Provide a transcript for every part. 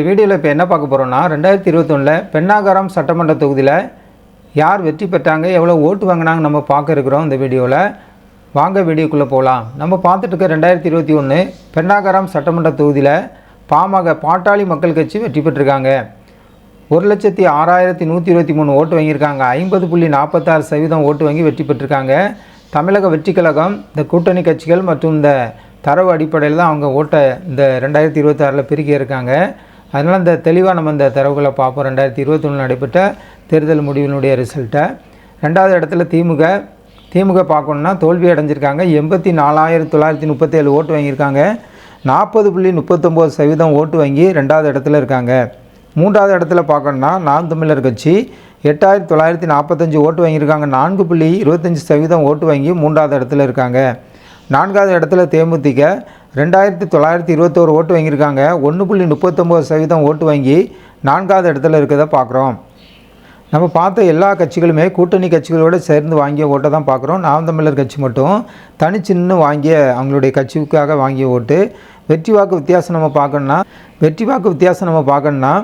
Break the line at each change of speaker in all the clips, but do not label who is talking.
வீடியோவில் இப்போ என்ன பார்க்க போகிறோம்னா 2021 பென்னாகரம் சட்டமன்ற தொகுதியில் யார் வெற்றி பெற்றாங்க, எவ்வளோ ஓட்டு வாங்கினாங்க நம்ம பார்க்க இருக்கிறோம். இந்த வீடியோவில் வாங்க வீடியோக்குள்ளே போகலாம். நம்ம பார்த்துட்டு இருக்க 2021 பென்னாகரம் சட்டமன்ற தொகுதியில் பாட்டாளி மக்கள் கட்சி வெற்றி பெற்றிருக்காங்க. 1,06,123 ஓட்டு வாங்கியிருக்காங்க. 50.46% ஓட்டு வாங்கி வெற்றி பெற்றிருக்காங்க. தமிழக வெற்றி கழகம் இந்த கூட்டணி கட்சிகள் மற்றும் இந்த தரவு அடிப்படையில் தான் அவங்க ஓட்டை இந்த 2026 பிரிக்க இருக்காங்க. அதனால் இந்த தெளிவாக நம்ம இந்த தரவுகளை பார்ப்போம். 2021 நடைபெற்ற தேர்தல் முடிவினுடைய ரிசல்ட்டை. 2வது இடத்துல திமுக பார்க்கணுன்னா தோல்வி அடைஞ்சிருக்காங்க. 84,937 ஓட்டு வாங்கியிருக்காங்க. 40.39% ஓட்டு வாங்கி 2வது இடத்துல இருக்காங்க. 3வது இடத்துல பார்க்கணுன்னா நாம் தமிழர் கட்சி 8,945 ஓட்டு வாங்கியிருக்காங்க. 4.25% ஓட்டு வாங்கி 3வது இடத்துல இருக்காங்க. 4வது இடத்துல தேமுதிக 2,921 ஓட்டு வாங்கியிருக்காங்க. 1.39% ஓட்டு வாங்கி 4வது இடத்துல இருக்கிறத பார்க்குறோம். நம்ம பார்த்த எல்லா கட்சிகளுமே கூட்டணி கட்சிகளோடு சேர்ந்து வாங்கிய ஓட்டை தான் பார்க்குறோம். நாம் தமிழர் கட்சி மட்டும் தனிச்சின்னு வாங்கிய அவங்களுடைய கட்சிக்காக வாங்கிய ஓட்டு. வெற்றி வாக்கு வித்தியாசம் நம்ம பார்க்கணுன்னா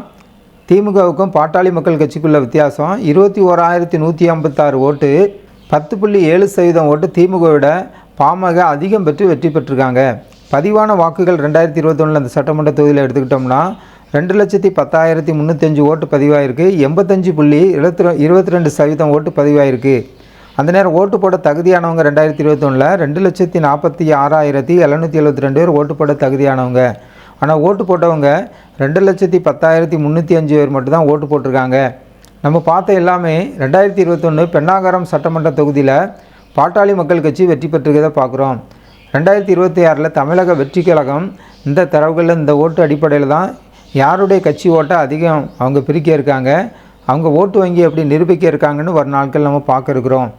திமுகவுக்கும் பாட்டாளி மக்கள் கட்சிக்குள்ள வித்தியாசம் 21,156 ஓட்டு. 10.7% ஓட்டு திமுகவிட பாமக அதிகம் பெற்று வெற்றி பெற்றிருக்காங்க. பதிவான வாக்குகள் 2021 அந்த சட்டமன்ற தொகுதியில் எடுத்துக்கிட்டோம்னா 2,10,305 ஓட்டு பதிவாயிருக்கு. 85.22% ஓட்டு பதிவாயிருக்கு. அந்த நேரம் ஓட்டு போட தகுதியானவங்க 2021 2,46,772 பேர் ஓட்டு போட தகுதியானவங்க. ஆனால் ஓட்டு போட்டவங்க 2,10,305 பேர் மட்டும்தான் ஓட்டு போட்டிருக்காங்க. நம்ம பார்த்த எல்லாமே 2021 பென்னாகரம் சட்டமன்ற தொகுதியில் பாட்டாளி மக்கள் கட்சி வெற்றி பெற்றிருக்கிறத பார்க்குறோம். 2026 தமிழக வெற்றி கழகம் இந்த தரவுகளில் இந்த ஓட்டு அடிப்படையில் தான் யாருடைய கட்சி ஓட்டை அதிகம் அவங்க பிரிக்க இருக்காங்க, அவங்க ஓட்டு வங்கி எப்படி நிரூபிக்க இருக்காங்கன்னு ஒரு நாட்கள் நம்ம பார்க்க இருக்கிறோம்.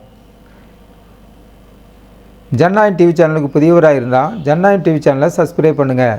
ஜனநாயகம் டிவி சேனலுக்கு புதியவராக இருந்தால் ஜனநாயகம் டிவி சேனலை சப்ஸ்கிரைப் பண்ணுங்கள்.